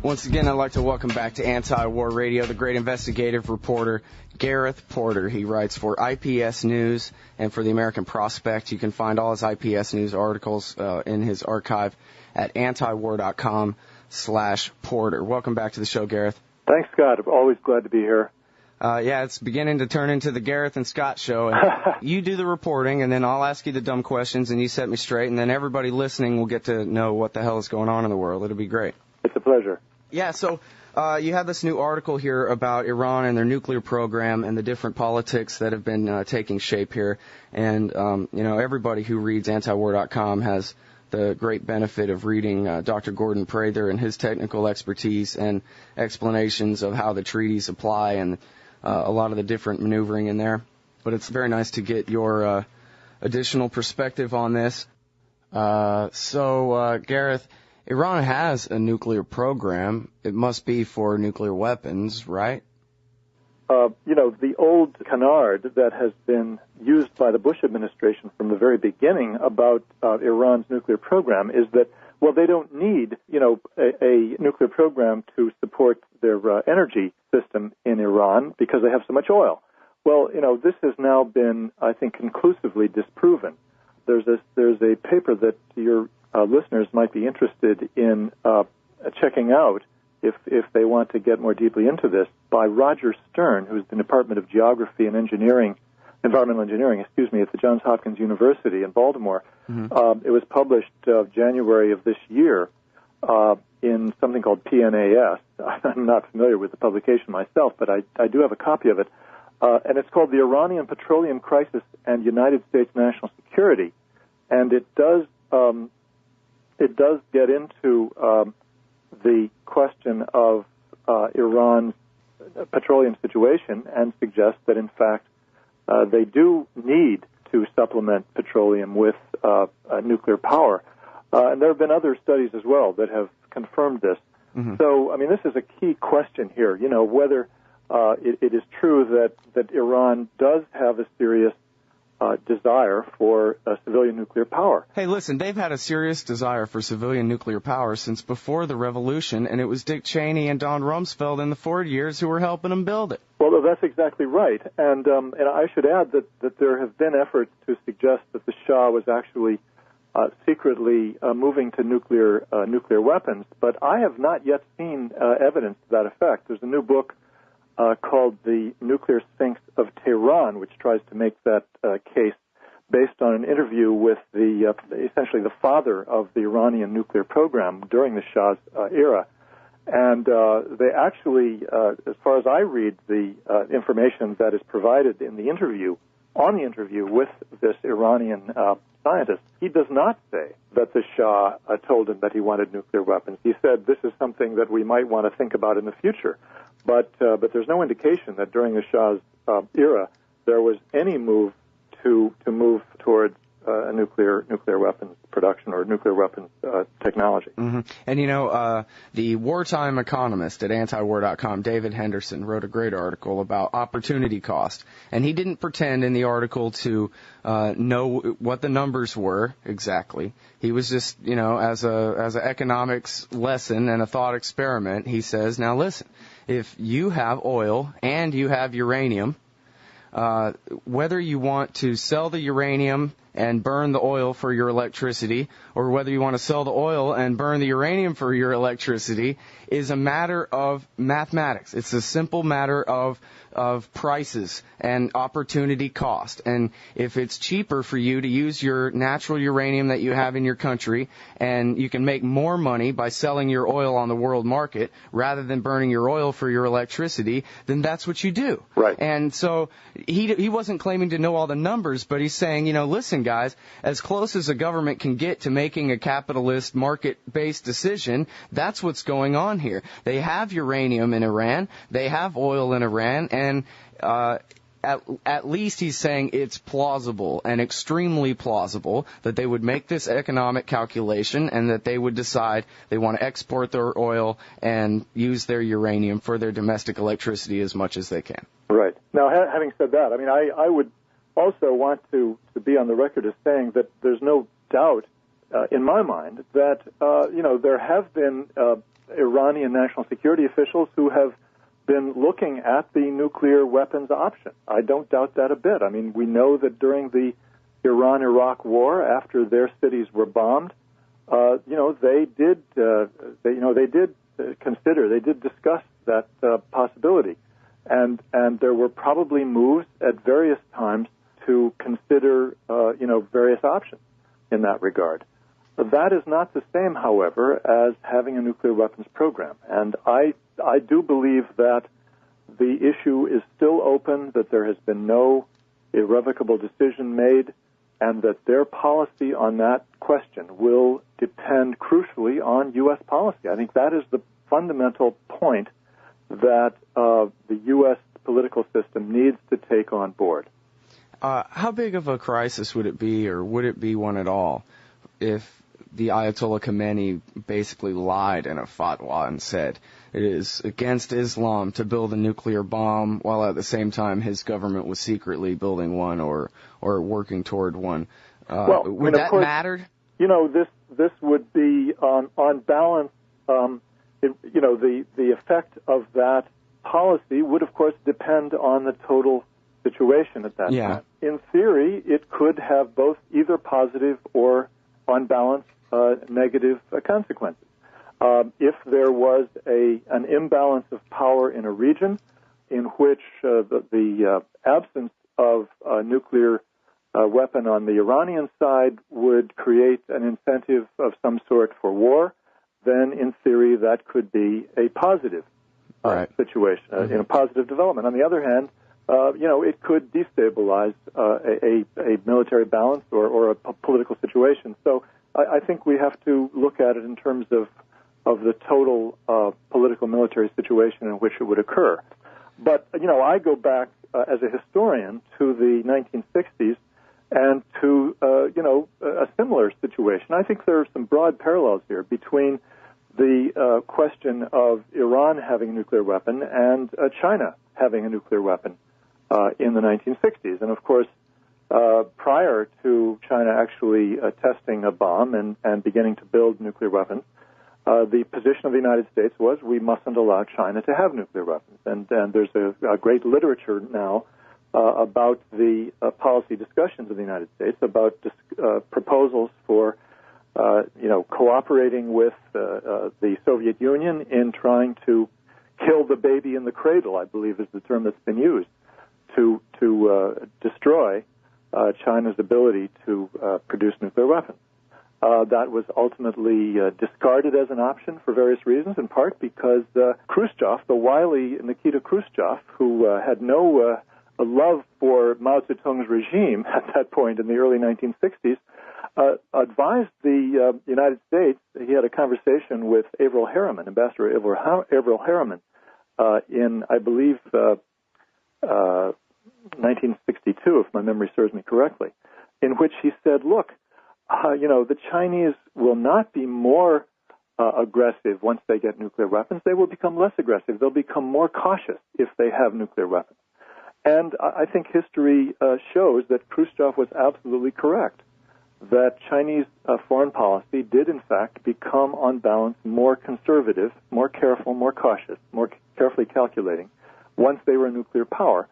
Once again, I'd like to welcome back to Anti-War Radio the great investigative reporter, Gareth Porter. He writes for IPS News and for the American Prospect. You can find all his IPS News articles in his archive at antiwar.com/Porter. Welcome back to the show, Gareth. Thanks, Scott. I'm always glad to be here. Yeah, it's beginning to turn into the Gareth and Scott show. And you do the reporting, and then I'll ask you the dumb questions, and you set me straight, and then everybody listening will get to know what the hell is going on in the world. It'll be great. It's a pleasure. Yeah, so you have this new article here about Iran and their nuclear program and the different politics that have been taking shape here. And, everybody who reads antiwar.com has the great benefit of reading Dr. Gordon Prather and his technical expertise and explanations of how the treaties apply and a lot of the different maneuvering in there. But it's very nice to get your additional perspective on this. Gareth, Iran has a nuclear program. It must be for nuclear weapons, right? The old canard that has been used by the Bush administration from the very beginning about Iran's nuclear program is that, well, they don't need, a nuclear program to support their energy system in Iran because they have so much oil. Well, this has now been, I think, conclusively disproven. There's a paper that your listeners might be interested in checking out if they want to get more deeply into this, by Roger Stern, who's the Department of Geography and Environmental Engineering, at the Johns Hopkins University in Baltimore. Mm-hmm. It was published January of this year in something called PNAS. I'm not familiar with the publication myself, but I do have a copy of it. And it's called The Iranian Petroleum Crisis and United States National Security. And it does get into the question of Iran's petroleum situation and suggests that, in fact, they do need to supplement petroleum with nuclear power. And there have been other studies as well that have confirmed this. Mm-hmm. So, this is a key question here, whether it is true that Iran does have a serious desire for civilian nuclear power. Hey, listen, they've had a serious desire for civilian nuclear power since before the revolution, and it was Dick Cheney and Don Rumsfeld in the Ford years who were helping them build it. Well, that's exactly right. And I should add that there have been efforts to suggest that the Shah was actually secretly moving to nuclear weapons, but I have not yet seen evidence to that effect. There's a new book called The Nuclear Sphinx of Tehran, which tries to make that case based on an interview with essentially the father of the Iranian nuclear program during the Shah's era. And they actually, as far as I read the information that is provided in the interview, with this Iranian scientist, he does not say that the Shah told him that he wanted nuclear weapons. He said this is something that we might want to think about in the future. But there's no indication that during the Shah's era there was any move to move towards a nuclear weapons production or nuclear weapons technology. Mm-hmm. And the wartime economist at antiwar.com, David Henderson, wrote a great article about opportunity cost, and he didn't pretend in the article to know what the numbers were exactly. He was just, as an economics lesson and a thought experiment, he says, now listen, if you have oil and you have uranium, whether you want to sell the uranium and burn the oil for your electricity, or whether you want to sell the oil and burn the uranium for your electricity, is a matter of mathematics. It's a simple matter of prices and opportunity cost. And if it's cheaper for you to use your natural uranium that you have in your country, and you can make more money by selling your oil on the world market rather than burning your oil for your electricity, then that's what you do. Right. And so he wasn't claiming to know all the numbers, but he's saying, listen, guys, as close as a government can get to making a capitalist market-based decision, that's what's going on here. They have uranium in Iran, they have oil in Iran, and at least he's saying it's plausible and extremely plausible that they would make this economic calculation and that they would decide they want to export their oil and use their uranium for their domestic electricity as much as they can. Right. Now, having said that, I would also want to be on the record as saying that there's no doubt in my mind, that there have been Iranian national security officials who have been looking at the nuclear weapons option. I don't doubt that a bit. I mean, we know that during the Iran-Iraq war, after their cities were bombed, they did discuss that possibility, and there were probably moves at various times to consider various options in that regard. That is not the same, however, as having a nuclear weapons program, and I do believe that the issue is still open, that there has been no irrevocable decision made, and that their policy on that question will depend crucially on U.S. policy. I think that is the fundamental point that the U.S. political system needs to take on board. How big of a crisis would it be, or would it be one at all, if the Ayatollah Khamenei basically lied in a fatwa and said it is against Islam to build a nuclear bomb, while at the same time his government was secretly building one or working toward one? Would that matter? This would be on balance. The effect of that policy would, of course, depend on the total situation at that time. In theory, it could have both either positive or, on balance, negative consequences. If there was an imbalance of power in a region in which the absence of a nuclear weapon on the Iranian side would create an incentive of some sort for war, then in theory that could be a positive situation, a positive development. On the other hand, it could destabilize a military balance or a political situation. So I think we have to look at it in terms of the total political military situation in which it would occur. But, I go back as a historian to the 1960s and to, a similar situation. I think there are some broad parallels here between the question of Iran having a nuclear weapon and China having a nuclear weapon in the 1960s. And, of course, prior to China actually testing a bomb and beginning to build nuclear weapons, the position of the United States was we mustn't allow China to have nuclear weapons. And there's a great literature now about the policy discussions of the United States, about proposals for cooperating with the Soviet Union in trying to kill the baby in the cradle, I believe is the term that's been used, to destroy China's ability to produce nuclear weapons. That was ultimately discarded as an option for various reasons, in part because Khrushchev, the wily Nikita Khrushchev, who had no love for Mao Zedong's regime at that point in the early 1960s, advised the United States. He had a conversation with Averell Harriman, Ambassador Averell Harriman, in, I believe, 1962, if my memory serves me correctly, in which he said, look, the Chinese will not be more aggressive once they get nuclear weapons. They will become less aggressive. They'll become more cautious if they have nuclear weapons. And I think history shows that Khrushchev was absolutely correct, that Chinese foreign policy did, in fact, become, on balance, more conservative, more careful, more cautious, more carefully calculating once they were a nuclear power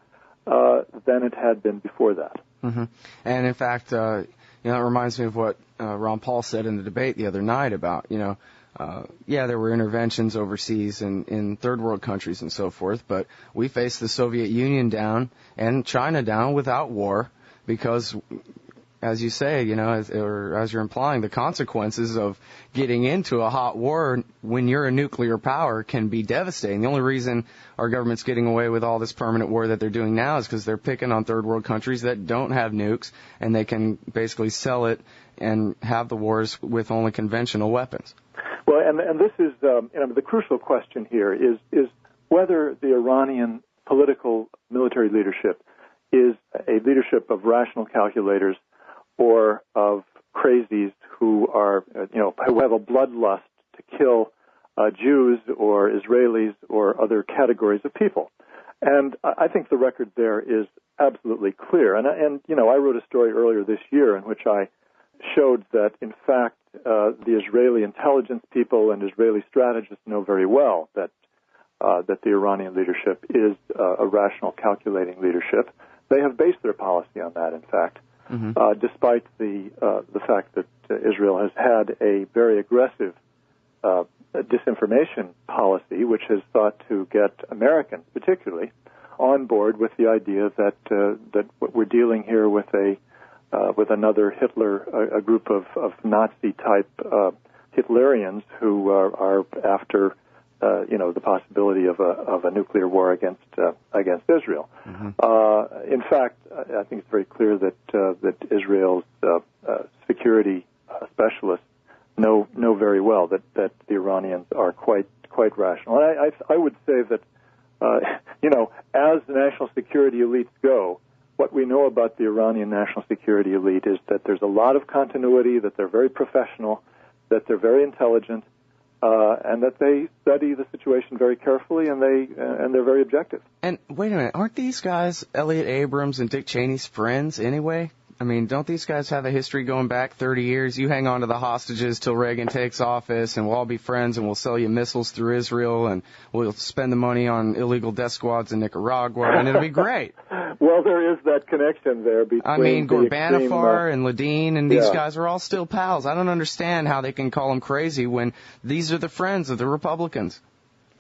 than it had been before that. Mm-hmm. And, in fact, it reminds me of what Ron Paul said in the debate the other night about, there were interventions overseas in third world countries and so forth, but we faced the Soviet Union down and China down without war because, as you say, as you're implying, the consequences of getting into a hot war when you're a nuclear power can be devastating. The only reason our government's getting away with all this permanent war that they're doing now is because they're picking on third world countries that don't have nukes, and they can basically sell it and have the wars with only conventional weapons. Well, and this is, the crucial question here is whether the Iranian political military leadership is a leadership of rational calculators or of crazies who are, who have a bloodlust to kill Jews or Israelis or other categories of people. And I think the record there is absolutely clear. And I wrote a story earlier this year in which I showed that, in fact, the Israeli intelligence people and Israeli strategists know very well that the Iranian leadership is a rational, calculating leadership. They have based their policy on that, in fact, despite the fact that Israel has had a very aggressive disinformation policy, which has sought to get Americans, particularly, on board with the idea that we're dealing here with another Hitler, a group of Nazi-type Hitlerians who are after the possibility of a nuclear war against Israel. In fact, I think it's very clear that Israel's security specialists know very well that the Iranians are quite rational. And I would say that as the national security elites go, what we know about the Iranian national security elite is that there's a lot of continuity, that they're very professional, that they're very intelligent, and that they study the situation very carefully, and they're very objective. And wait a minute, aren't these guys Elliot Abrams and Dick Cheney's friends anyway? I mean, don't these guys have a history going back 30 years? You hang on to the hostages till Reagan takes office, and we'll all be friends, and we'll sell you missiles through Israel, and we'll spend the money on illegal death squads in Nicaragua, and it'll be great. Well, there is that connection there between Ghorbanifar and Ladine, and these guys are all still pals. I don't understand how they can call them crazy when these are the friends of the Republicans.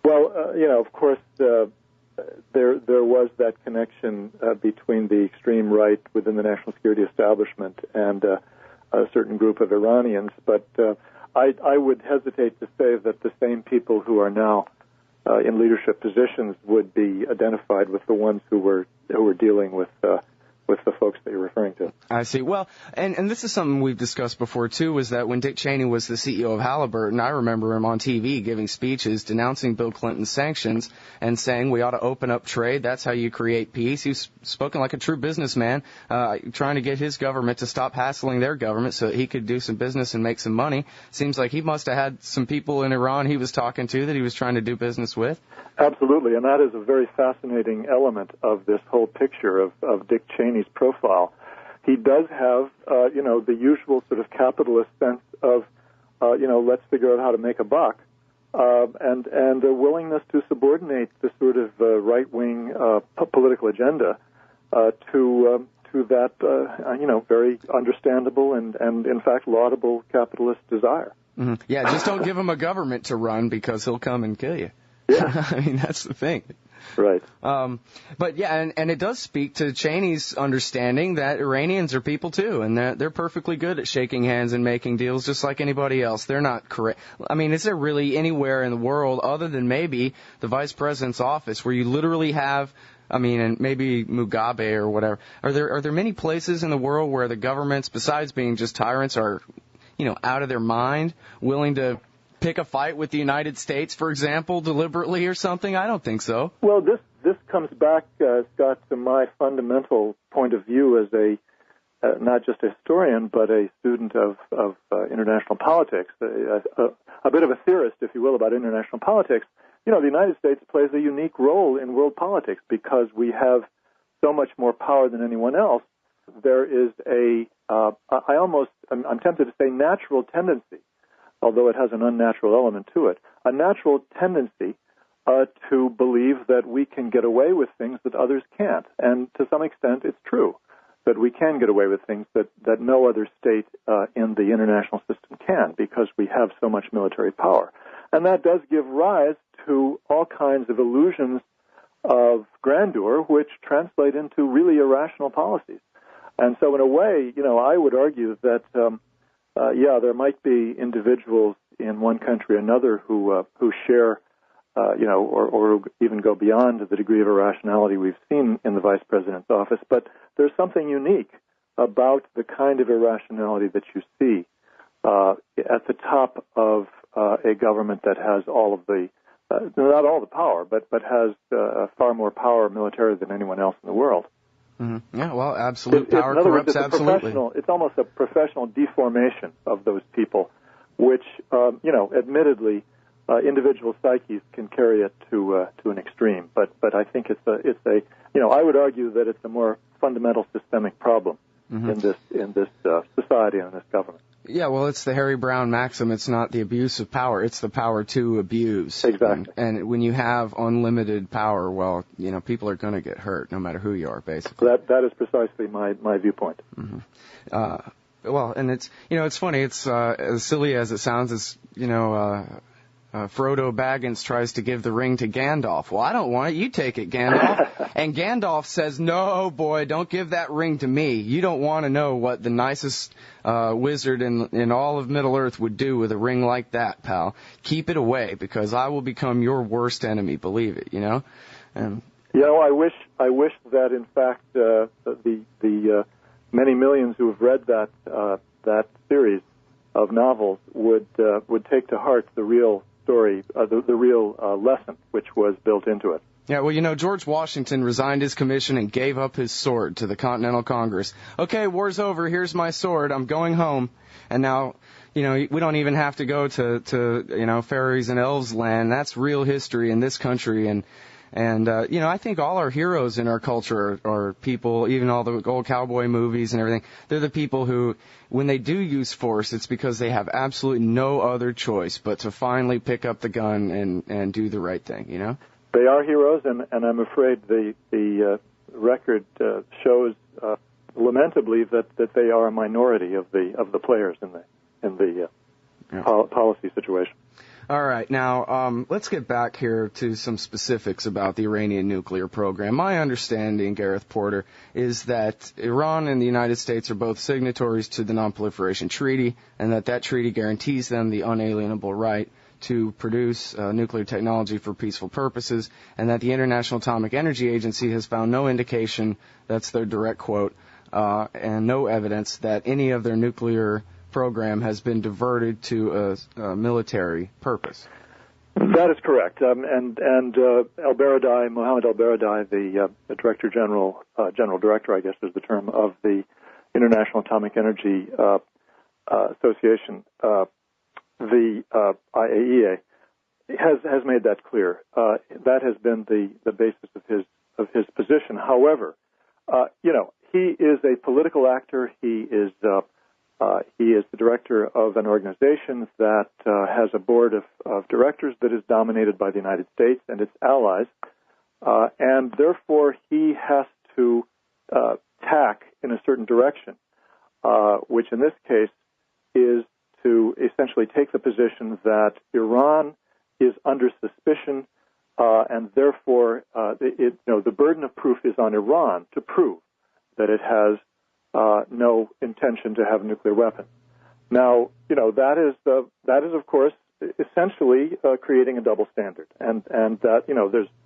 Well, of course, there was that connection between the extreme right within the national security establishment and a certain group of Iranians, but I would hesitate to say that the same people who are now in leadership positions would be identified with the ones who were dealing with the folks that you're referring to. I see. Well, and this is something we've discussed before, too, was that when Dick Cheney was the CEO of Halliburton, I remember him on TV giving speeches denouncing Bill Clinton's sanctions and saying we ought to open up trade. That's how you create peace. He's spoken like a true businessman, trying to get his government to stop hassling their government so that he could do some business and make some money. Seems like he must have had some people in Iran he was talking to that he was trying to do business with. Absolutely, and that is a very fascinating element of this whole picture of Dick Cheney's profile. He does have, the usual sort of capitalist sense of, let's figure out how to make a buck, and a willingness to subordinate the sort of right-wing political agenda to that, very understandable and in fact laudable capitalist desire. Mm-hmm. Yeah, just don't give him a government to run because he'll come and kill you. Yeah. I mean, that's the thing. Right. But yeah, and it does speak to Cheney's understanding that Iranians are people too, and they're perfectly good at shaking hands and making deals just like anybody else. They're not correct. I mean, is there really anywhere in the world other than maybe the vice president's office where you literally have, and maybe Mugabe or whatever, are there many places in the world where the governments, besides being just tyrants, are, out of their mind, willing to pick a fight with the United States, for example, deliberately or something? I don't think so. Well, this comes back, Scott, to my fundamental point of view as not just a historian, but a student of international politics, a bit of a theorist, if you will, about international politics. The United States plays a unique role in world politics because we have so much more power than anyone else. There is I'm tempted to say natural tendency, although it has an unnatural element to it, a natural tendency to believe that we can get away with things that others can't. And to some extent, it's true that we can get away with things that no other state in the international system can because we have so much military power. And that does give rise to all kinds of illusions of grandeur, which translate into really irrational policies. And so in a way, I would argue that there might be individuals in one country or another who share, or even go beyond the degree of irrationality we've seen in the vice president's office. But there's something unique about the kind of irrationality that you see at the top of a government that has all of the, not all the power, but has far more power militarily than anyone else in the world. Mm-hmm. Yeah, well, absolute power corrupts absolutely. It's almost a professional deformation of those people, which, admittedly, individual psyches can carry it to an extreme. But I think it's a I would argue that it's a more fundamental systemic problem in this society and in this government. Yeah, well, it's the Harry Brown maxim. It's not the abuse of power. It's the power to abuse. Exactly. And when you have unlimited power, well, people are going to get hurt no matter who you are, basically. That is precisely my viewpoint. Mm-hmm. Well, and it's funny. It's as silly as it sounds. It's Frodo Baggins tries to give the ring to Gandalf. Well, I don't want it. You take it, Gandalf. And Gandalf says, no, boy, don't give that ring to me. You don't want to know what the nicest wizard in all of Middle-earth would do with a ring like that, pal. Keep it away, because I will become your worst enemy, believe it, And I wish that, in fact, the many millions who have read that series of novels would take to heart the real story, the real lesson which was built into it. Yeah, well, George Washington resigned his commission and gave up his sword to the Continental Congress. Okay, war's over. Here's my sword. I'm going home. And now, we don't even have to go to fairies and elves land. That's real history in this country. And I think all our heroes in our culture are people, even all the old cowboy movies and everything, they're the people who, when they do use force, it's because they have absolutely no other choice but to finally pick up the gun and do the right thing, They are heroes, and I'm afraid the record shows lamentably that they are a minority of the players in the policy situation. All right, now let's get back here to some specifics about the Iranian nuclear program. My understanding, Gareth Porter, is that Iran and the United States are both signatories to the Non-Proliferation Treaty, and that treaty guarantees them the unalienable right to produce nuclear technology for peaceful purposes, and that the International Atomic Energy Agency has found no indication, that's their direct quote, and no evidence that any of their nuclear program has been diverted to a military purpose. That is correct. And ElBaradei, Mohammed ElBaradei, the Director General, General Director, I guess is the term, of the International Atomic Energy Association, the IAEA, has made that clear. That has been the basis of his position. However, he is a political actor. He is the director of an organization that has a board of directors that is dominated by the United States and its allies, and therefore he has to tack in a certain direction, which in this case is to essentially take the position that Iran is under suspicion, and therefore the burden of proof is on Iran to prove that it has no intention to have nuclear weapons. Now, that is of course essentially creating a double standard, and that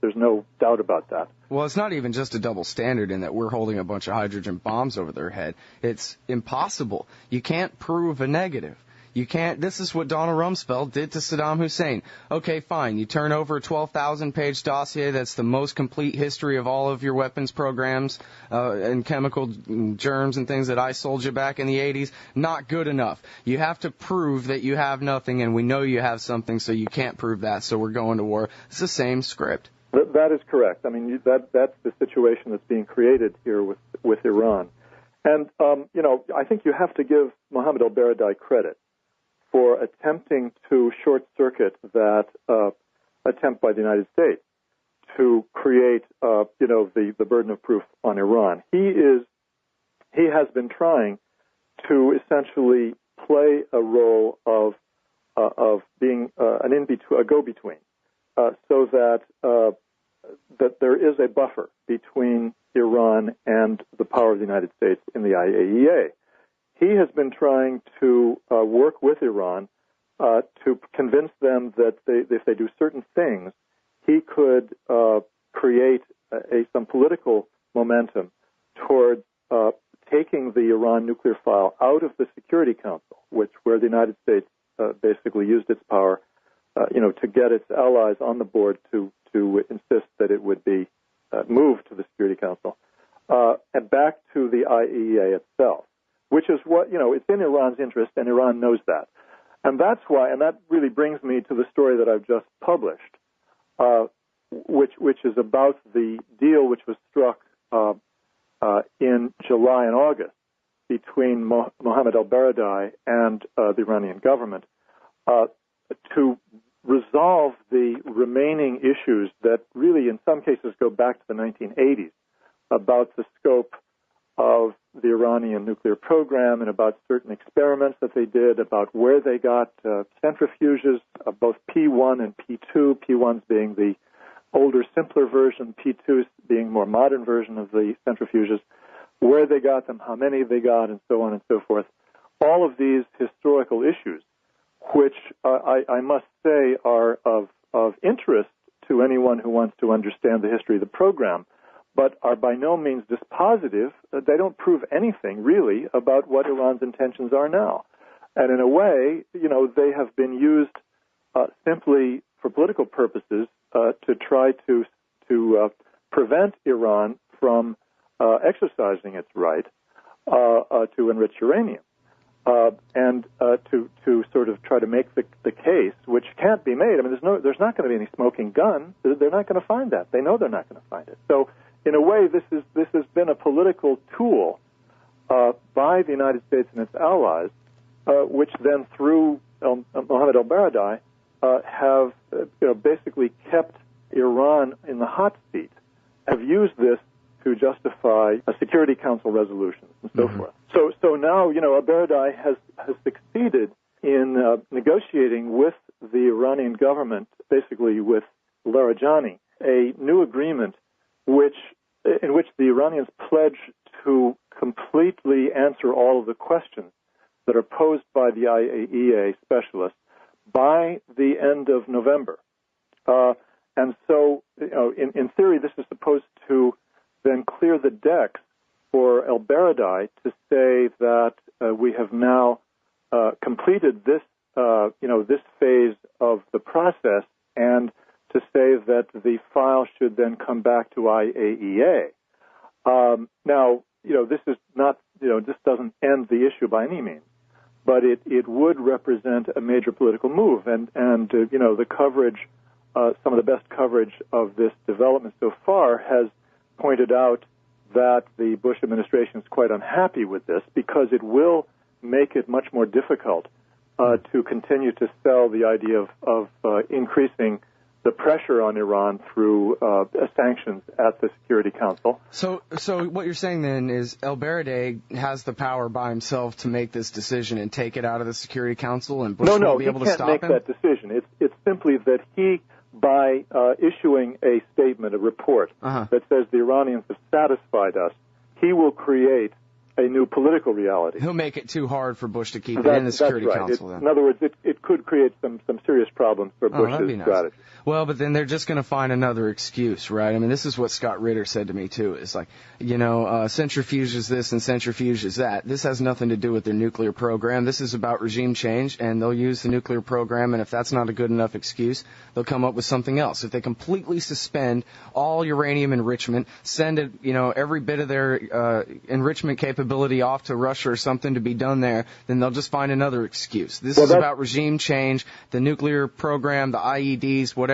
there's no doubt about that. Well, it's not even just a double standard in that we're holding a bunch of hydrogen bombs over their head. It's impossible. You can't prove a negative. You can't. This is what Donald Rumsfeld did to Saddam Hussein. Okay, fine. You turn over a 12,000-page dossier that's the most complete history of all of your weapons programs and chemical germs and things that I sold you back in the 80s. Not good enough. You have to prove that you have nothing, and we know you have something, so you can't prove that, so we're going to war. It's the same script. That is correct. I mean, that's the situation that's being created here with Iran. And, I think you have to give Mohammed ElBaradei credit for attempting to short-circuit that attempt by the United States to create, the burden of proof on Iran. He has been trying to essentially play a role of being a go-between, so that there is a buffer between Iran and the power of the United States in the IAEA. He has been trying to work with Iran to convince them that if they do certain things, he could create some political momentum towards taking the Iran nuclear file out of the Security Council, where the United States basically used its power, to get its allies on the board to insist that it would be moved to the Security Council, and back to the IAEA itself, which is what, it's in Iran's interest, and Iran knows that. And that's why, and that really brings me to the story that I've just published, which is about the deal which was struck in July and August between Mohammed ElBaradei and the Iranian government to resolve the remaining issues that really in some cases go back to the 1980s about the scope of the Iranian nuclear program and about certain experiments that they did, about where they got centrifuges, both P1 and P2, P1s being the older, simpler version, P2s being a more modern version of the centrifuges, where they got them, how many they got, and so on and so forth. All of these historical issues, which I must say are of interest to anyone who wants to understand the history of the program, but are by no means dispositive. They don't prove anything, really, about what Iran's intentions are now. And in a way, they have been used simply for political purposes to try to prevent Iran from exercising its right to enrich uranium. And to sort of try to make the case, which can't be made. I mean, there's not going to be any smoking gun. They're not going to find that. They know they're not going to find it. So, in a way, this has been a political tool by the United States and its allies, which then, through Mohammed ElBaradei, have basically kept Iran in the hot seat. Have used this to justify a Security Council resolutions and so forth. So now, ElBaradei has succeeded in negotiating with the Iranian government, basically with Rafsanjani, a new agreement in which the Iranians pledge to completely answer all of the questions that are posed by the IAEA specialists by the end of November. And so, in theory, this is supposed to then clear the decks for ElBaradei to say that we have now completed this, this phase of the process, and to say that the file should then come back to IAEA. Now, this is not, this doesn't end the issue by any means, but it would represent a major political move, and the coverage, some of the best coverage of this development so far has pointed out that the Bush administration is quite unhappy with this because it will make it much more difficult to continue to sell the idea of increasing the pressure on Iran through sanctions at the Security Council. So what you're saying then is ElBaradei has the power by himself to make this decision and take it out of the Security Council, and Bush won't be able to stop him? No, he can't make that decision. It's simply that he, by issuing a statement, a report that says the Iranians have satisfied us, he will create a new political reality. He'll make it too hard for Bush to keep it in the Security Council. Then. In other words, it could create some serious problems for Bush's strategy. Well, but then they're just going to find another excuse, right? I mean, this is what Scott Ritter said to me, too. It's like, centrifuge is this and centrifuge is that. This has nothing to do with their nuclear program. This is about regime change, and they'll use the nuclear program, and if that's not a good enough excuse, they'll come up with something else. If they completely suspend all uranium enrichment, send it, every bit of their enrichment capability off to Russia or something to be done there, then they'll just find another excuse. This is about regime change. The nuclear program, the IEDs, whatever,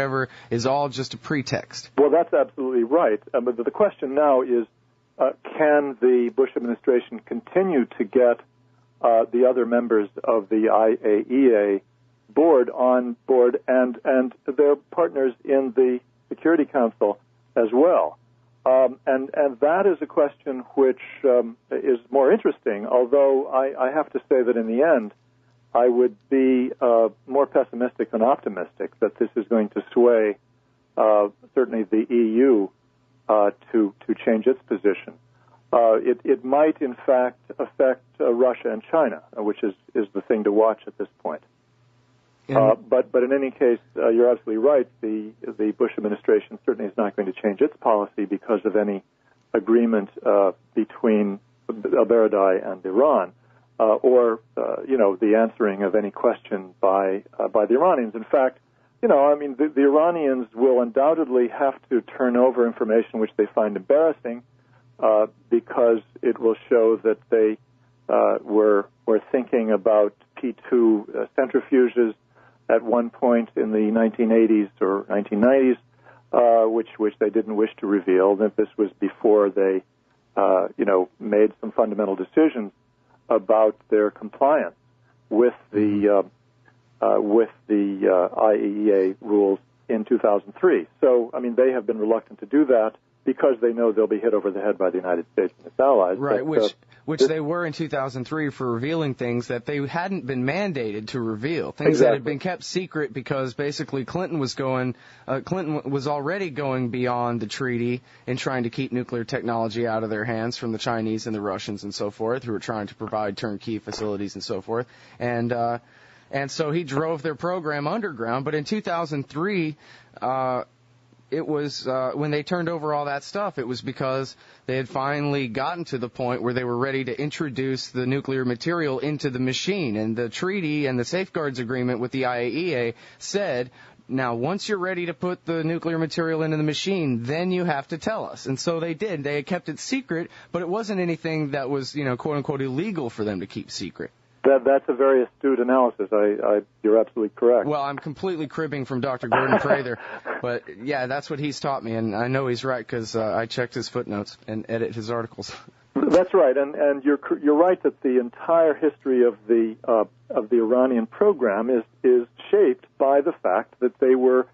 is all just a pretext. Well, that's absolutely right. But the question now is, can the Bush administration continue to get the other members of the IAEA board on board and their partners in the Security Council as well? And that is a question which is more interesting, although I have to say that in the end, I would be more pessimistic than optimistic that this is going to sway certainly the EU to change its position. It might, in fact, affect Russia and China, which is the thing to watch at this point. But in any case, you're absolutely right. The Bush administration certainly is not going to change its policy because of any agreement between ElBaradei and Iran, or the answering of any question by the Iranians. In fact, the Iranians will undoubtedly have to turn over information which they find embarrassing, because it will show that they were thinking about P2 centrifuges at one point in the 1980s or 1990s, which they didn't wish to reveal. That this was before they, made some fundamental decisions about their compliance with the IAEA rules in 2003. So, I mean, they have been reluctant to do that because they know they'll be hit over the head by the United States and its allies. Right, but, which they were in 2003 for revealing things that they hadn't been mandated to reveal. Things exactly. that had been kept secret because basically Clinton was already going beyond the treaty and trying to keep nuclear technology out of their hands from the Chinese and the Russians and so forth, who were trying to provide turnkey facilities and so forth. And so he drove their program underground. But in 2003, it was when they turned over all that stuff, it was because they had finally gotten to the point where they were ready to introduce the nuclear material into the machine. And the treaty and the safeguards agreement with the IAEA said, now, once you're ready to put the nuclear material into the machine, then you have to tell us. And so they did. They had kept it secret, but it wasn't anything that was, quote-unquote, illegal for them to keep secret. That's a very astute analysis. You're absolutely correct. Well, I'm completely cribbing from Dr. Gordon Prather, but yeah, that's what he's taught me, and I know he's right because I checked his footnotes and edit his articles. That's right, and you're right that the entire history of the Iranian program is shaped by the fact that they were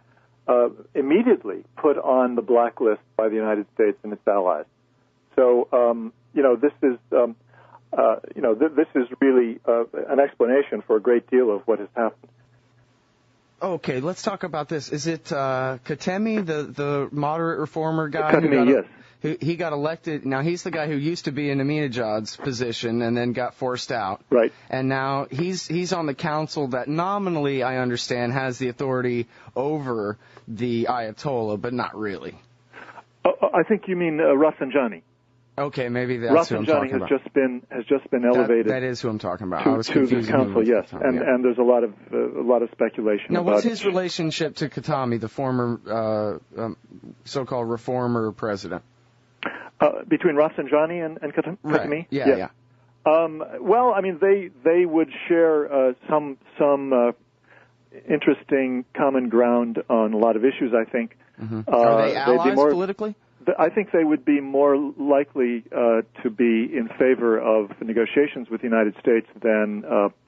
immediately put on the blacklist by the United States and its allies. So this is. This is really an explanation for a great deal of what has happened. Okay, let's talk about this. Is it Khatemi, the moderate reformer guy? Khatemi, yes. He got elected. Now, he's the guy who used to be in Ahmadinejad's position and then got forced out. Right. And now he's on the council that nominally, I understand, has the authority over the Ayatollah, but not really. I think you mean Rafsanjani. Okay, maybe that's who I'm talking about. Rafsanjani has just been elevated. That is who I'm talking about. To the council, yes, and there's a lot of speculation. Now, about what's his relationship to Khatami, the former so-called reformer president? Between Rafsanjani and Khatami? Right. Yeah. Well, I mean, they would share some interesting common ground on a lot of issues, I think. Mm-hmm. Are they allies politically? I think they would be more likely to be in favor of negotiations with the United States than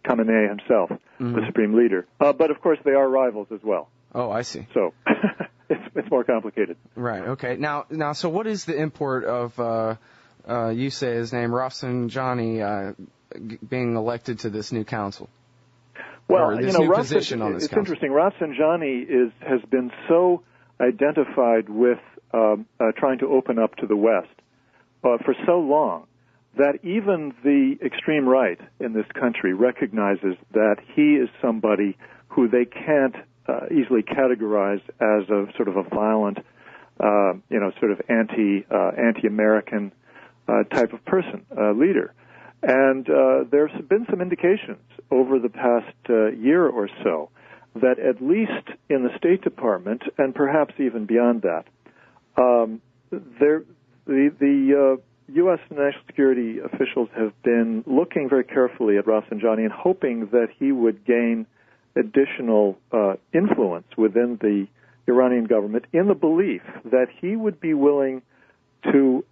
Khamenei himself, the supreme leader. But, of course, they are rivals as well. Oh, I see. So it's more complicated. Right, okay. Now, so what is the import of, you say his name, Rafsanjani, being elected to this new council? Well, new position on this it's council? Interesting. Rafsanjani has been so identified with trying to open up to the West for so long that even the extreme right in this country recognizes that he is somebody who they can't easily categorize as a sort of a violent, sort of anti-American type of person, leader. And there's been some indications over the past year or so that at least in the State Department, and perhaps even beyond that, the U.S. national security officials have been looking very carefully at Rafsanjani and hoping that he would gain additional influence within the Iranian government in the belief that he would be willing to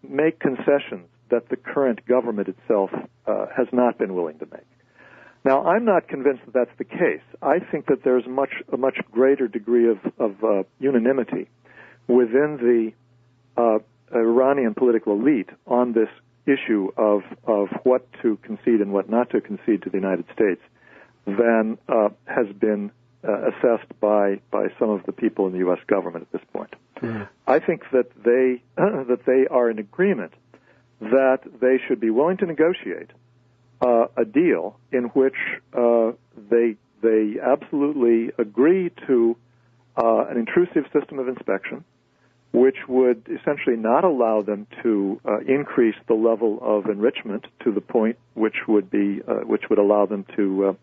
make concessions that the current government itself has not been willing to make. Now, I'm not convinced that that's the case. I think that there's a much greater degree of unanimity within the Iranian political elite on this issue of what to concede and what not to concede to the United States than has been assessed by some of the people in the U.S. government at this point. Mm-hmm. I think that they are in agreement that they should be willing to negotiate a deal in which they absolutely agree to an intrusive system of inspection, which would essentially not allow them to increase the level of enrichment to the point which would allow them to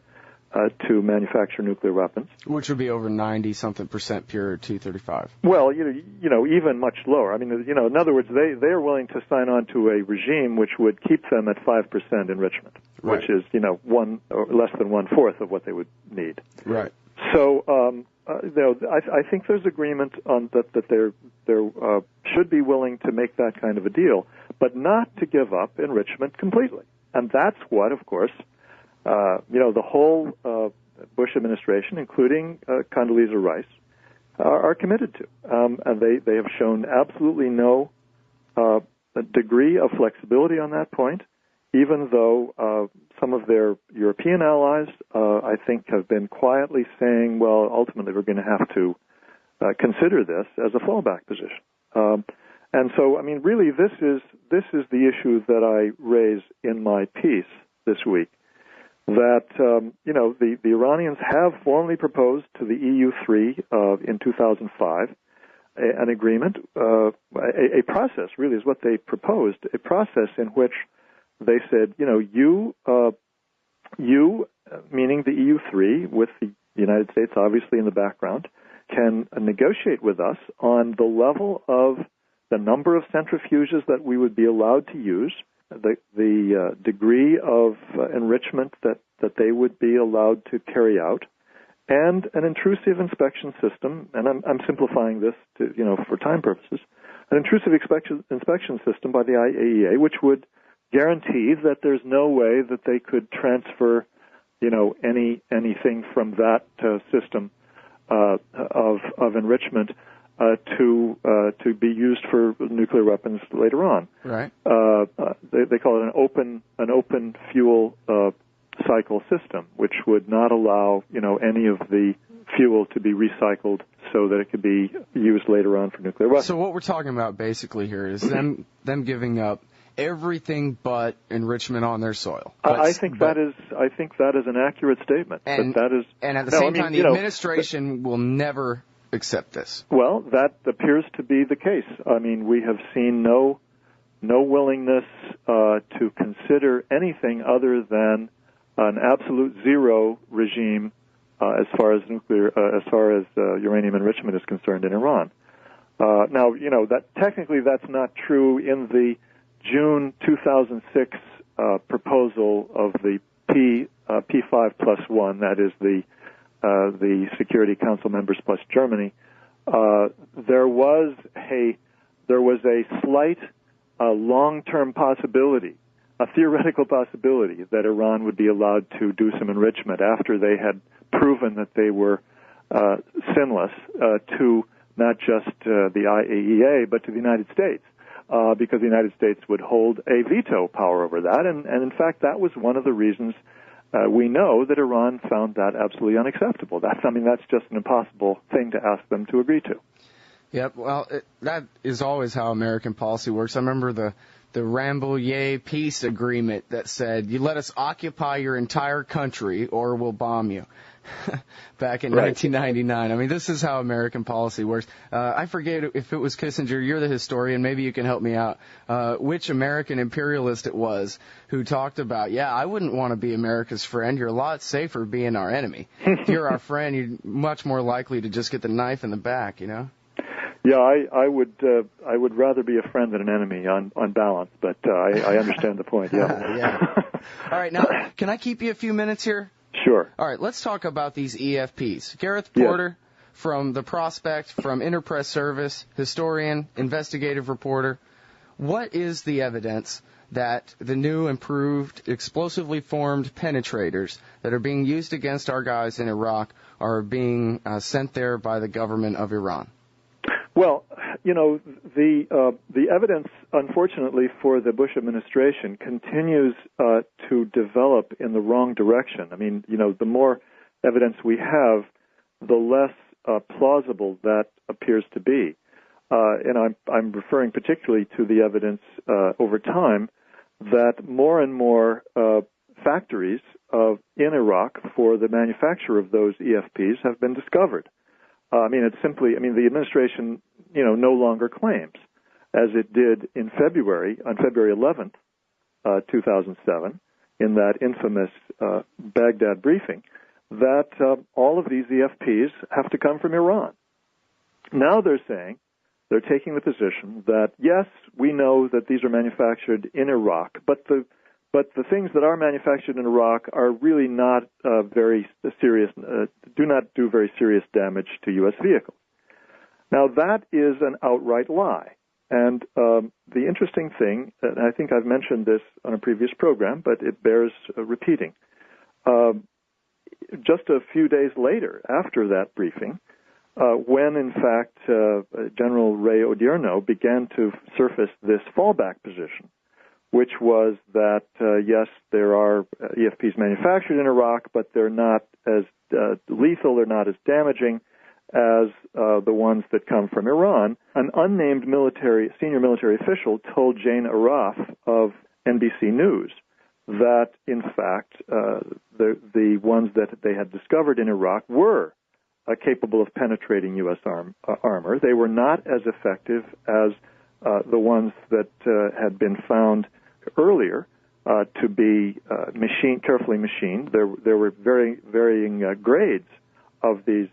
manufacture nuclear weapons. Which would be over 90-something% pure 235. Well, even much lower. I mean, in other words, they are willing to sign on to a regime which would keep them at 5% enrichment, right, which is, one or less than 1/4 of what they would need. Right. So, I think there's agreement on that they should be willing to make that kind of a deal, but not to give up enrichment completely. that's what, of course, the whole Bush administration, including Condoleezza Rice, are committed to. And they have shown absolutely no degree of flexibility on that point, even though some of their European allies, I think, have been quietly saying, well, ultimately we're going to have to consider this as a fallback position. And so, I mean, really, this is the issue that I raise in my piece this week, that, the Iranians have formally proposed to the EU3 in 2005 an agreement, a process, really, is what they proposed, a process in which they said, you, meaning the EU3, with the United States obviously in the background, can negotiate with us on the level of the number of centrifuges that we would be allowed to use, the degree of enrichment that they would be allowed to carry out, and an intrusive inspection system, and I'm simplifying this to, for time purposes, an intrusive inspection system by the IAEA, which would guarantee that there's no way that they could transfer, anything from that system of enrichment to be used for nuclear weapons later on. Right. They call it an open fuel cycle system, which would not allow any of the fuel to be recycled so that it could be used later on for nuclear weapons. So what we're talking about basically here is them giving up everything but enrichment on their soil. I think that is an accurate statement. And at the same time, the administration will never accept this. Well, that appears to be the case. I mean, we have seen no willingness to consider anything other than an absolute zero regime as far as uranium enrichment is concerned in Iran. Now, that technically that's not true in the June 2006 proposal of the P5 plus 1, that is the Security Council members plus Germany. There was a slight long-term possibility, a theoretical possibility, that Iran would be allowed to do some enrichment after they had proven that they were sinless to not just the IAEA but to the United States. Because the United States would hold a veto power over that. And in fact, that was one of the reasons we know that Iran found that absolutely unacceptable. That's just an impossible thing to ask them to agree to. Yep, well, that is always how American policy works. I remember the Rambouillet peace agreement that said, you let us occupy your entire country or we'll bomb you. Back in 1999. I mean, this is how American policy works. I forget if it was Kissinger. You're the historian. Maybe you can help me out. Which American imperialist it was who talked about, I wouldn't want to be America's friend. You're a lot safer being our enemy. If you're our friend, you're much more likely to just get the knife in the back, Yeah, I would rather be a friend than an enemy on balance, but I understand the point, yeah. All right, now, can I keep you a few minutes here? Sure. All right, let's talk about these EFPs. Gareth Porter from The Prospect, from Interpress Service, historian, investigative reporter. What is the evidence that the new improved explosively formed penetrators that are being used against our guys in Iraq are being sent there by the government of Iran? Well, the evidence, unfortunately, for the Bush administration continues to develop in the wrong direction. I mean, the more evidence we have, the less plausible that appears to be. And I'm referring particularly to the evidence over time that more and more factories in Iraq for the manufacture of those EFPs have been discovered. The administration, no longer claims, as it did on February 11th, 2007, in that infamous Baghdad briefing, that all of these EFPs have to come from Iran. Now they're taking the position that, yes, we know that these are manufactured in Iraq, but the things that are manufactured in Iraq are really not very serious, do not do very serious damage to U.S. vehicles. Now, that is an outright lie. And the interesting thing, and I think I've mentioned this on a previous program, but it bears repeating. Just a few days later, after that briefing, when in fact General Ray Odierno began to surface this fallback position, which was that, yes, there are EFPs manufactured in Iraq, but they're not as lethal, they're not as damaging as the ones that come from Iran. An unnamed senior military official told Jane Araf of NBC News that, in fact, the ones that they had discovered in Iraq were capable of penetrating U.S. armor. They were not as effective as the ones that had been found earlier to be carefully machined. There were varying grades of these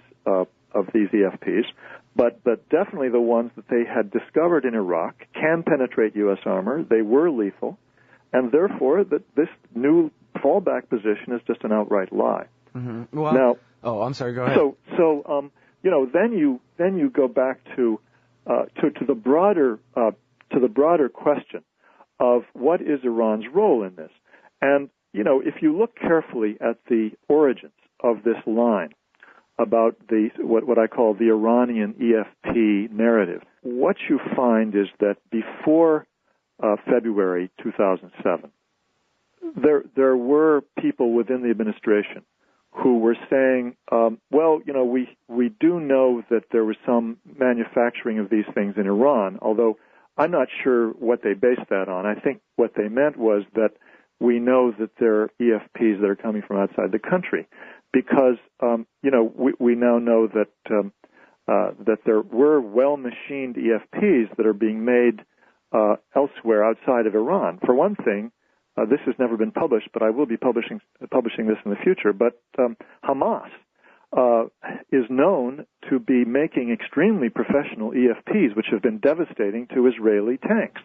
EFPs, but definitely the ones that they had discovered in Iraq can penetrate U.S. armor. They were lethal, and therefore this new fallback position is just an outright lie. Mm-hmm. Well, now, I'm sorry. Go ahead. So then you go back to the broader question of what is Iran's role in this, and if you look carefully at the origins of this line about what I call the Iranian EFP narrative, what you find is that before February 2007, there were people within the administration who were saying, we do know that there was some manufacturing of these things in Iran, although I'm not sure what they based that on. I think what they meant was that we know that there are EFPs that are coming from outside the country, because we now know that there were well-machined EFPs that are being made elsewhere outside of Iran. For one thing, this has never been published, but I will be publishing this in the future. But Hamas is known to be making extremely professional EFPs, which have been devastating to Israeli tanks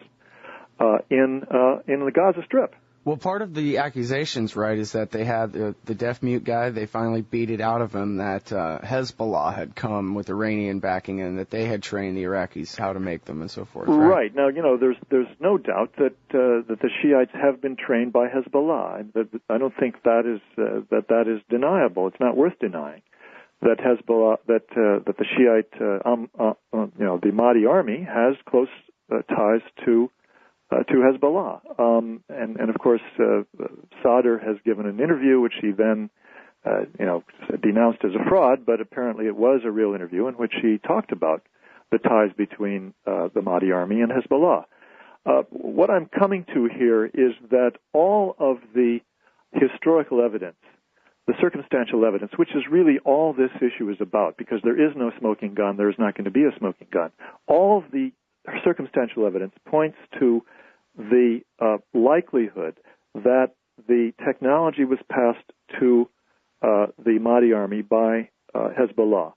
in the Gaza Strip. Well, part of the accusations, right, is that they had the deaf-mute guy, they finally beat it out of him that Hezbollah had come with Iranian backing and that they had trained the Iraqis how to make them and so forth, right? Right. Now, there's no doubt that the Shiites have been trained by Hezbollah. I don't think that is deniable. It's not worth denying that Hezbollah, that the Shiite, the Mahdi army has close ties to Hezbollah. And of course, Sadr has given an interview, which he then, denounced as a fraud, but apparently it was a real interview in which he talked about the ties between the Mahdi army and Hezbollah. What I'm coming to here is that all of the historical evidence, the circumstantial evidence, which is really all this issue is about, because there is no smoking gun, there is not going to be a smoking gun. All of the circumstantial evidence points to the likelihood that the technology was passed to the Mahdi army by Hezbollah,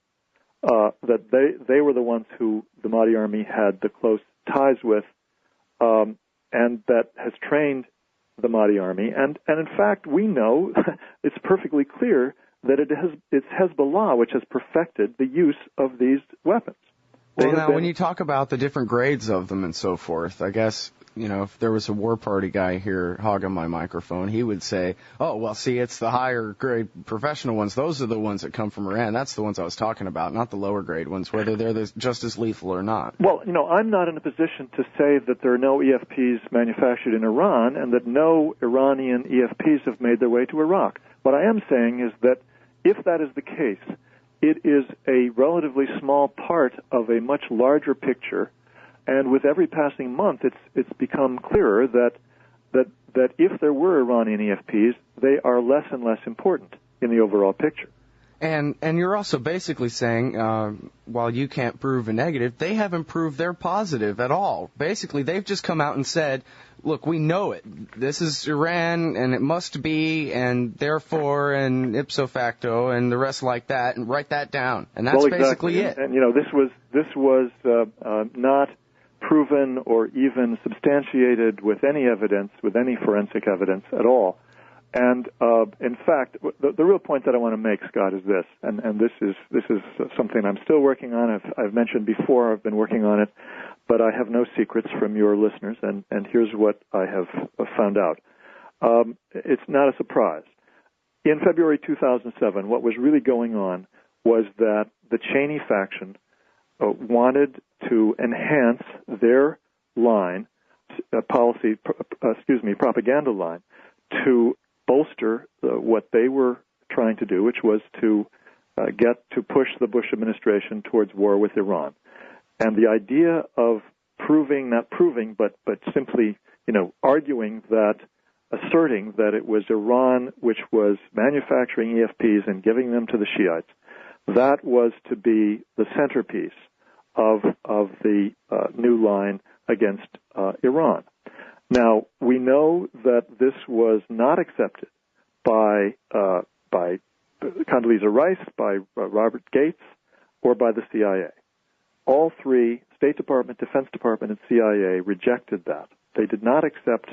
that they were the ones who the Mahdi army had the close ties with, and that has trained the Mahdi army. And in fact, we know, it's perfectly clear that it's Hezbollah which has perfected the use of these weapons. Well, now, when you talk about the different grades of them and so forth, I guess, if there was a war party guy here hogging my microphone, he would say, oh, well, see, it's the higher grade professional ones. Those are the ones that come from Iran. That's the ones I was talking about, not the lower grade ones, whether they're just as lethal or not. Well, I'm not in a position to say that there are no EFPs manufactured in Iran and that no Iranian EFPs have made their way to Iraq. What I am saying is that if that is the case, it is a relatively small part of a much larger picture, and with every passing month, it's become clearer that if there were Iranian EFPs, they are less and less important in the overall picture. And you're also basically saying, while you can't prove a negative, they haven't proved they're positive at all. Basically, they've just come out and said, look, we know it. This is Iran, and it must be, and therefore, and ipso facto, and the rest like that, and write that down. And that's basically it. And this was not proven or even substantiated with any evidence, with any forensic evidence at all. And in fact, the real point that I want to make, Scott, is this, and this is something I'm still working on. I've mentioned before I've been working on it, but I have no secrets from your listeners, and here's what I have found out. It's not a surprise. In February 2007, what was really going on was that the Cheney faction wanted to enhance their line, propaganda line, to bolster what they were trying to do, which was to push the Bush administration towards war with Iran. And the idea of simply, arguing that, asserting that it was Iran which was manufacturing EFPs and giving them to the Shiites, that was to be the centerpiece of the new line against Iran. Now, we know that this was not accepted by Condoleezza Rice, by Robert Gates, or by the CIA. All three, State Department, Defense Department, and CIA, rejected that. They did not accept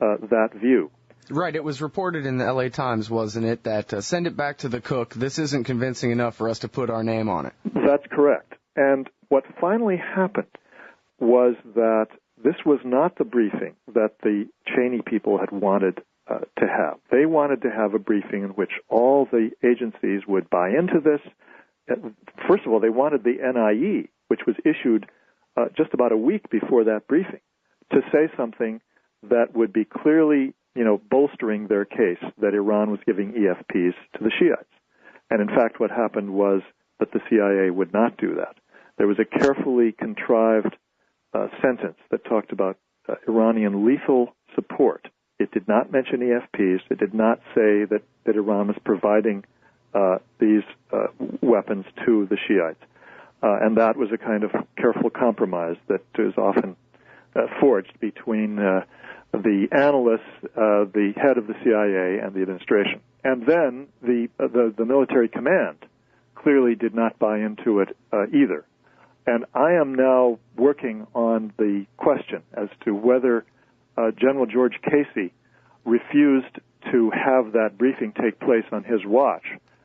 that view. Right. It was reported in the L.A. Times, wasn't it, that send it back to the cook. This isn't convincing enough for us to put our name on it. That's correct. And what finally happened was that this was not the briefing that the Cheney people had wanted to have. They wanted to have a briefing in which all the agencies would buy into this. First of all, they wanted the NIE, which was issued just about a week before that briefing, to say something that would be clearly, bolstering their case that Iran was giving EFPs to the Shiites. And in fact, what happened was that the CIA would not do that. There was a carefully contrived sentence that talked about Iranian lethal support. It did not mention EFPs. It did not say that Iran was providing these weapons to the Shiites. And that was a kind of careful compromise that is often forged between the analysts, the head of the CIA, and the administration. And then the military command clearly did not buy into it either. And I am now working on the question as to whether General George Casey refused to have that briefing take place on his watch,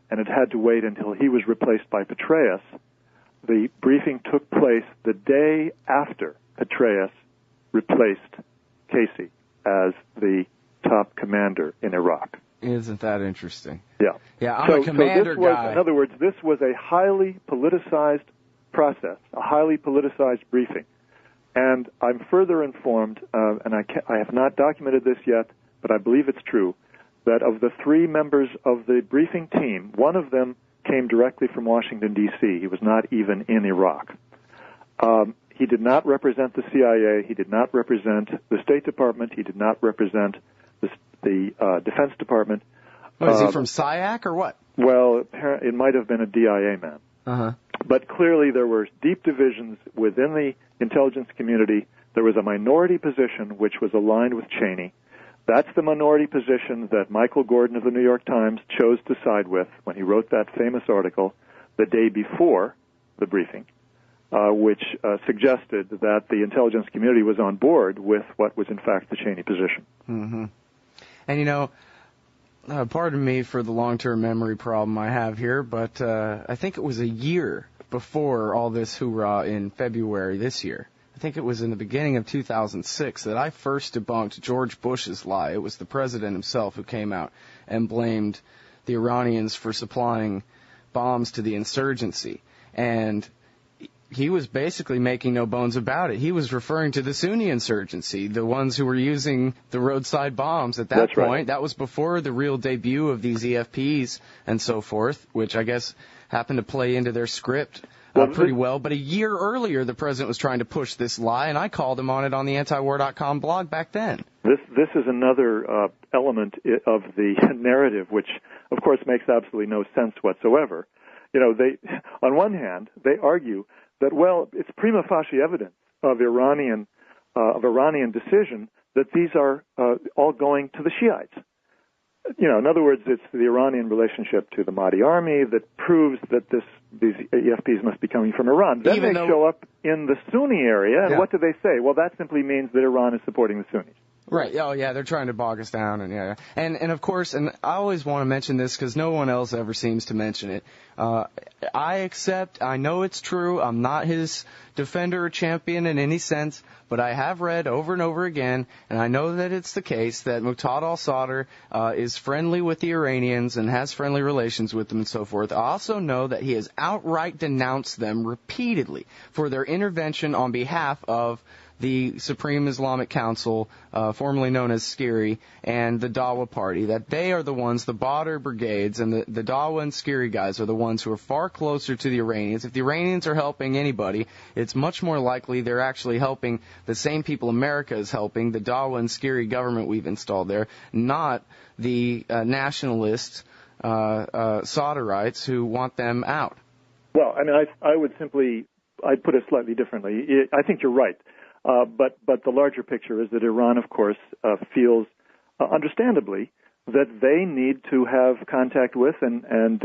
and it had to wait until he was replaced by Petraeus. The briefing took place the day after Petraeus replaced Casey as the top commander in Iraq. Isn't that interesting? Yeah. Yeah, I'm a commander guy. In other words, this was a highly politicized process, a highly politicized briefing. And I'm further informed, and I have not documented this yet, but I believe it's true, that of the three members of the briefing team, one of them came directly from Washington, D.C. He was not even in Iraq. He did not represent the CIA. He did not represent the State Department. He did not represent the Defense Department. Was he from SIAC or what? Well, it might have been a DIA man. Uh-huh. But clearly there were deep divisions within the intelligence community. There was a minority position which was aligned with Cheney. That's the minority position that Michael Gordon of the New York Times chose to side with when he wrote that famous article the day before the briefing, which suggested that the intelligence community was on board with what was in fact the Cheney position. Mm-hmm. And pardon me for the long-term memory problem I have here, but I think it was a year before all this hoorah in February this year. I think it was in the beginning of 2006 that I first debunked George Bush's lie. It was the president himself who came out and blamed the Iranians for supplying bombs to the insurgency. And he was basically making no bones about it. He was referring to the Sunni insurgency, the ones who were using the roadside bombs at that That's point. Right. That was before the real debut of these EFPs and so forth, which I guess happened to play into their script pretty well. But a year earlier, the president was trying to push this lie, and I called him on it on the antiwar.com blog back then. This is another element of the narrative, which, of course, makes absolutely no sense whatsoever. They, on one hand, they argue that, well, it's prima facie evidence of Iranian decision that these are all going to the Shiites. In other words, it's the Iranian relationship to the Mahdi army that proves that these EFPs must be coming from Iran. Then they show up in the Sunni area, and what do they say? Well, that simply means that Iran is supporting the Sunnis. Right. Oh, yeah, they're trying to bog us down, and yeah. And of course, and I always want to mention this because no one else ever seems to mention it. I know it's true. I'm not his defender or champion in any sense, but I have read over and over again, and I know that it's the case that Muqtada al-Sadr is friendly with the Iranians and has friendly relations with them and so forth. I also know that he has outright denounced them repeatedly for their intervention on behalf of the Supreme Islamic Council, formerly known as SCIRI, and the Dawa Party, that they are the ones, the Badr brigades, and the Dawa and SCIRI guys are the ones who are far closer to the Iranians. If the Iranians are helping anybody, it's much more likely they're actually helping the same people America is helping, the Dawa and SCIRI government we've installed there, not the nationalist Sadrites who want them out. Well, I mean, I'd put it slightly differently. I think you're right. But the larger picture is that Iran, of course, feels, understandably, that they need to have contact with and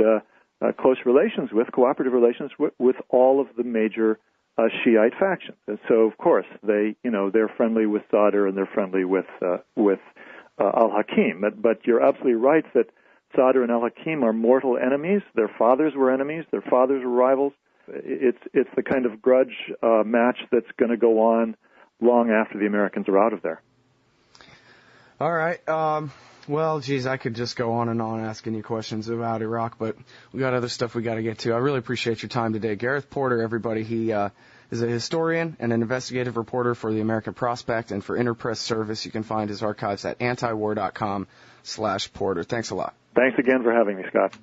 close relations with, cooperative relations with all of the major Shiite factions. And so, of course, they're friendly with Sadr and they're friendly with al-Hakim. But you're absolutely right that Sadr and al-Hakim are mortal enemies. Their fathers were enemies. Their fathers were rivals. It's the kind of grudge match that's going to go on long after the Americans are out of there. All right. Well, geez, I could just go on and on asking you questions about Iraq, but we got other stuff we got to get to. I really appreciate your time today. Gareth Porter, everybody, he is a historian and an investigative reporter for the American Prospect and for Interpress Service. You can find his archives at antiwar.com/Porter. Thanks a lot. Thanks again for having me, Scott.